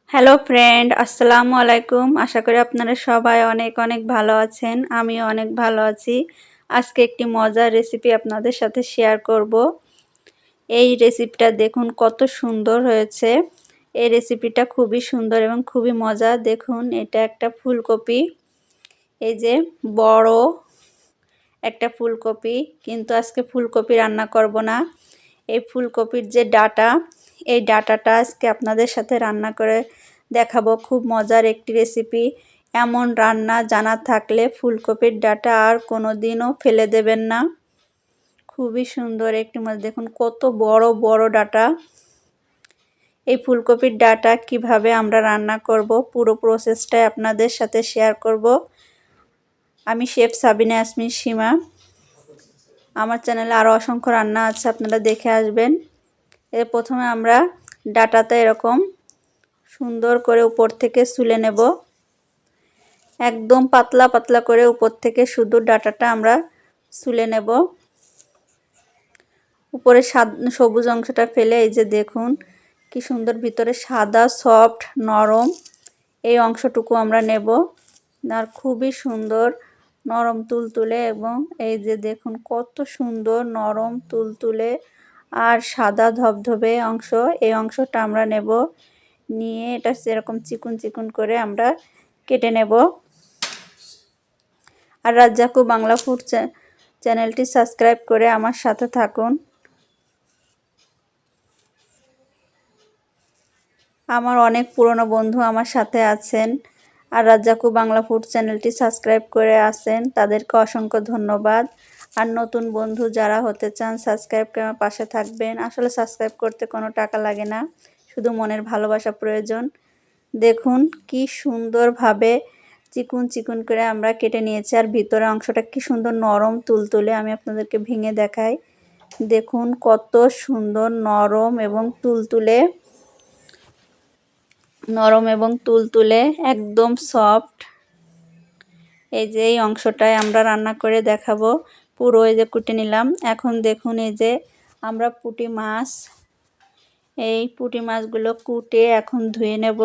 Hello friend, আসসালামু আলাইকুম। আশা করি আপনারা সবাই অনেক অনেক ভালো আছেন। আমিও অনেক ভালো আছি। আজকে একটি মজার রেসিপি আপনাদের সাথে শেয়ার করব। এই রেসিপিটা দেখুন কত সুন্দর হয়েছে। এই রেসিপিটা খুবই সুন্দর এবং খুবই মজা। দেখুন এটা একটা ফুলকপি। এই যে বড় একটা ফুলকপি, কিন্তু আজকে ফুলকপি রান্না করব না। এই ফুলকপির যে ডাঁটা, এই ডাঁটাটা আজকে আপনাদের সাথে রান্না করে দেখাবো। খুব মজার একটি রেসিপি। এমন রান্না জানা থাকলে ফুলকপির ডাঁটা আর কোনো দিনও ফেলে দেবেন না। খুবই সুন্দর একটি মাছ। দেখুন কত বড় বড় ডাঁটা। এই ফুলকপির ডাঁটা কিভাবে আমরা রান্না করব পুরো প্রসেসটাই আপনাদের সাথে শেয়ার করব। আমি শেফ সাবিনা ইয়াসমিন সীমা। আমার চ্যানেলে আরও অসংখ্য রান্না আছে, আপনারা দেখে আসবেন। প্রথমে আমরা ডাঁটাতে এরকম সুন্দর করে উপর থেকে ছুলে নেব। একদম পাতলা পাতলা করে উপর থেকে শুধু ডাঁটাটা আমরা ছুলে নেব। উপরে সবুজ অংশটা ফেলে এই যে দেখুন কি সুন্দর ভিতরে সাদা সফট নরম এই অংশটুকু আমরা নেব। আর খুবই সুন্দর নরম তুলতুলে, এবং এই যে দেখুন কত সুন্দর নরম তুলতুলে আর সাদা ধবধবে অংশ, এই অংশটা আমরা নেব। নিয়ে এটা সেরকম চিকুন চিকুন করে আমরা কেটে নেব। আর রাজ্জাকু বাংলা ফুড চ্যানেলটি সাবস্ক্রাইব করে আমার সাথে থাকুন। আমার অনেক পুরনো বন্ধু আমার সাথে আছেন আর রাজ্জাকু বাংলা ফুড চ্যানেলটি সাবস্ক্রাইব করে আছেন, তাদেরকে অসংখ্য ধন্যবাদ। আর নতুন বন্ধু যারা হতে চান সাবস্ক্রাইব করে আমার পাশে থাকবেন। আসলে সাবস্ক্রাইব করতে কোনো টাকা লাগে না, শুধু মনের ভালোবাসা প্রয়োজন। দেখুন কি সুন্দরভাবে চিকুন চিকুন করে আমরা কেটে নিয়েছি। আর ভিতরে অংশটা কি সুন্দর নরম তুলতুলে, আমি আপনাদেরকে ভেঙে দেখাই। দেখুন কত সুন্দর নরম এবং তুলতুলে, একদম সফট। এই যে এই অংশটায় আমরা রান্না করে দেখাবো। পুরো এই যে কুটে নিলাম। এখন দেখুন এই যে আমরা পুঁটি মাছ, এই পুঁটি মাছগুলো কুটে এখন ধুয়ে নেব।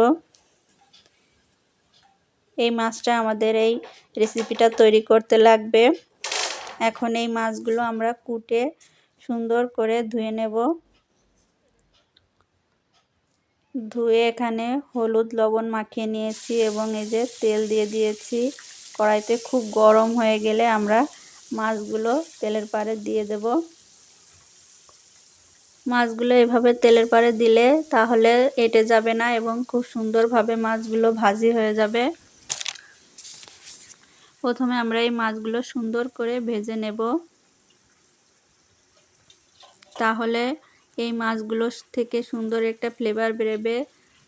এই মাছটা আমাদের এই রেসিপিটা তৈরি করতে লাগবে। এখন এই মাছগুলো আমরা কুটে সুন্দর করে ধুয়ে নেব। ধুয়ে এখানে হলুদ লবণ মাখিয়ে নিয়েছি এবং এই যে তেল দিয়ে দিয়েছি কড়াইতে। খুব গরম হয়ে গেলে আমরা মাছগুলো তেলের পাড়ে দিয়ে দেব। মাছগুলো এভাবে তেলের পাড়ে দিলে তাহলে এঁটে যাবে না এবং খুব সুন্দরভাবে মাছগুলো ভাজি হয়ে যাবে। প্রথমে আমরা এই মাছগুলো সুন্দর করে ভেজে নেব, তাহলে এই মাছগুলো থেকে সুন্দর একটা ফ্লেভার বেরোবে,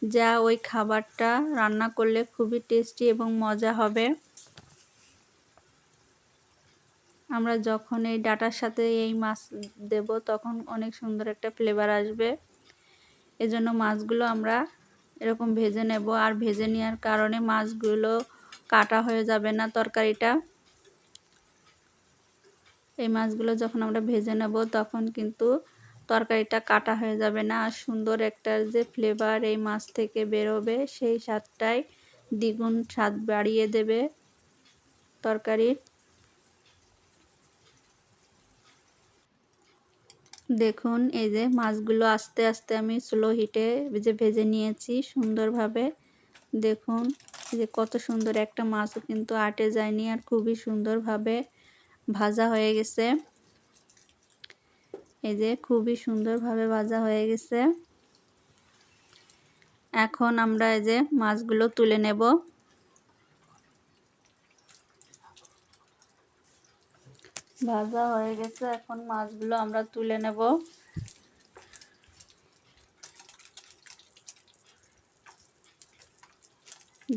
যা ওই খাবারটা রান্না করলে খুবই টেস্টি এবং মজা হবে। আমরা যখন এই ডাটার সাথে এই মাছ দেব তখন অনেক সুন্দর একটা ফ্লেভার আসবে। এজন্য মাছগুলো আমরা এরকম ভেজে নেব। আর ভেজে নেওয়ার কারণে মাছগুলো কাটা হয়ে যাবে না তরকারিটা। এই মাছগুলো যখন আমরা ভেজে নেব তখন কিন্তু তরকারিটা কাটা হয়ে যাবে না। আর সুন্দর একটা যে ফ্লেভার এই মাছ থেকে বেরোবে, সেই স্বাদটাই দ্বিগুণ স্বাদ বাড়িয়ে দেবে তরকারির। দেখুন এই যে মাছগুলো আস্তে আস্তে আমি স্লো হিটে ভেজে নিয়েছি সুন্দরভাবে। দেখুন এই যে কত সুন্দর একটা মাছও কিন্তু আটে যায়নি, আর খুবই সুন্দরভাবে ভাজা হয়ে গেছে। এই যে খুবই সুন্দরভাবে ভাজা হয়ে গেছে। এখন আমরা এই যে মাছগুলো তুলে নেব। ভাজা হয়ে গেছে, এখন মাছগুলো আমরা তুলে নেব।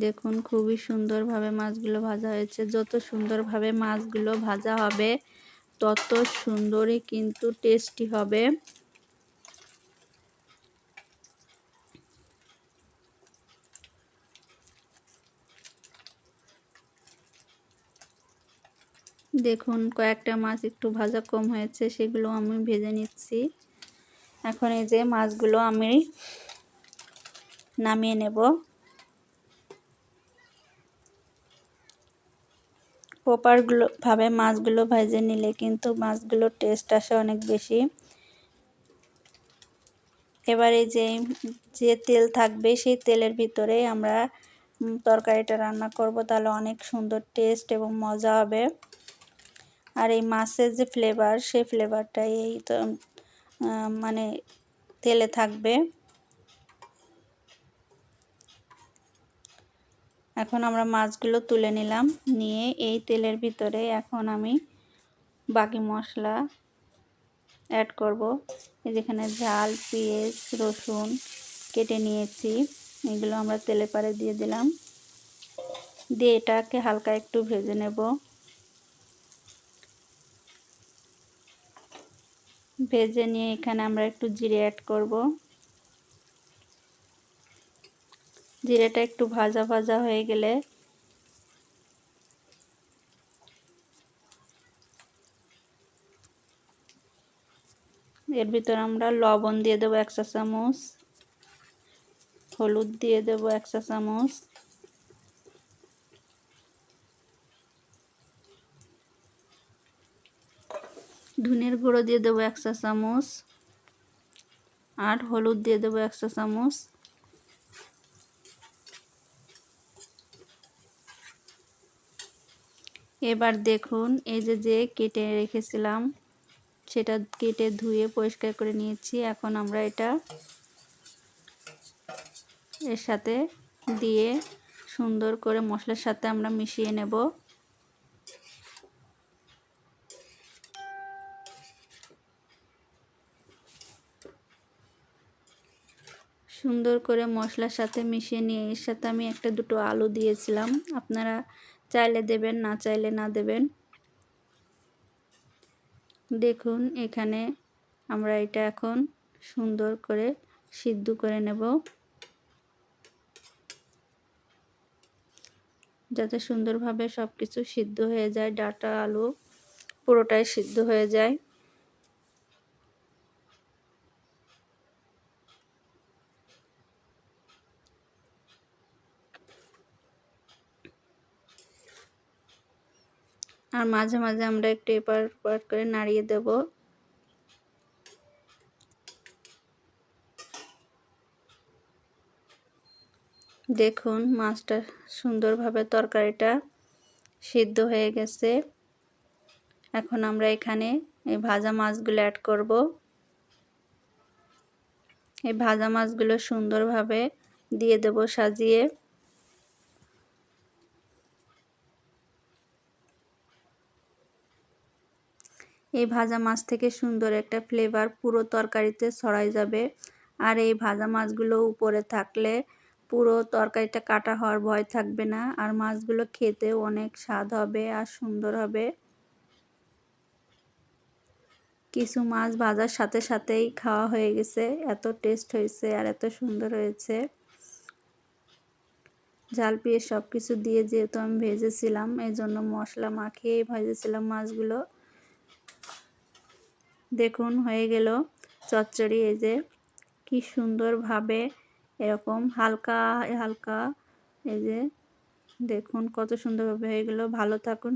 দেখুন খুবই সুন্দরভাবে মাছগুলো ভাজা হয়েছে। যত সুন্দরভাবে মাছগুলো ভাজা হবে তত সুন্দরই কিন্তু টেস্টি হবে। দেখুন কয়েকটা মাছ একটু ভাজা কম হয়েছে, সেগুলো আমি ভেজে নিচ্ছি। এখন এই যে মাছগুলো আমি নামিয়ে নেব। প্রপারভাবে মাছগুলো ভেজে নিলে কিন্তু মাছগুলোর টেস্ট আসে অনেক বেশি। এবারে যে তেল থাকবে সেই তেলের ভিতরে আমরা তরকারিটা রান্না করব, তাহলে অনেক সুন্দর টেস্ট এবং মজা হবে। আর এই মাছের যে ফ্লেভার, সেই ফ্লেভারটা এই তো মানে তেলে থাকবে। এখন আমরা মাছগুলো তুলে নিলাম, নিয়ে এই তেলের ভিতরে এখন আমি বাকি মশলা অ্যাড করব। যেখানে ঝাল, পেঁয়াজ, রসুন কেটে নিয়েছি, এগুলো আমরা তেলে পারে দিয়ে দিলাম। দিয়ে এটাকে হালকা একটু ভেজে নেব। ভেজে নিয়ে এখানে আমরা একটু জিরে অ্যাড করব। জিরেটা একটু ভাজা ভাজা হয়ে গেলে এর ভিতরে আমরা লবণ দিয়ে দেবো 1 চা চামচ, হলুদ দিয়ে দেবো 1 চা চামচ, ধনের গুঁড়ো দিয়ে দেবো 1 চা চামচ, আর হলুদ দিয়ে দেবো 1 চা চামচ। এবার দেখুন, এই যে কেটে রেখেছিলাম সেটা কেটে ধুয়ে পরিষ্কার করে নিয়েছি। এখন আমরা এটা এর সাথে দিয়ে সুন্দর করে মশলার সাথে আমরা মিশিয়ে নেব। সুন্দর করে মশলার সাথে মিশিয়ে নিয়ে এর সাথে আমি একটা দুটো আলু দিয়েছিলাম, আপনারা চাইলে দেবেন, না চাইলে না দেবেন। দেখুন এখানে আমরা এটা এখন সুন্দর করে সিদ্ধ করে নেব, যাতে সুন্দরভাবে সব কিছু সিদ্ধ হয়ে যায়, ডাঁটা আলু পুরোটাই সিদ্ধ হয়ে যায়। আর মাঝে মাঝে আমরা একটু এপার ওপার করে নাড়িয়ে দেব। দেখুন মাছটা সুন্দরভাবে তরকারিটা সিদ্ধ হয়ে গেছে। এখন আমরা এখানে এই ভাজা মাছগুলো অ্যাড করব। এই ভাজা মাছগুলো সুন্দরভাবে দিয়ে দেব সাজিয়ে। এই ভাজা মাছ থেকে সুন্দর একটা ফ্লেভার পুরো তরকারিতে ছড়াই যাবে। আর এই ভাজা মাছগুলো উপরে থাকলে পুরো তরকারিটা কাটা হওয়ার ভয় থাকবে না, আর মাছগুলো খেতেও অনেক স্বাদ হবে আর সুন্দর হবে। কিছু মাছ ভাজার সাথে সাথেই খাওয়া হয়ে গেছে, এত টেস্ট হয়েছে আর এত সুন্দর হয়েছে। ঝাল পেঁয়াজ সব কিছু দিয়ে যেহেতু আমি ভেজেছিলাম, এই জন্য মশলা মাখিয়ে ভেজেছিলাম মাছগুলো। দেখুন হয়ে গেল চচ্চড়ি। এই যে কি সুন্দরভাবে এরকম হালকা হালকা, এই যে দেখুন কত সুন্দরভাবে হয়ে গেল। ভালো থাকুন।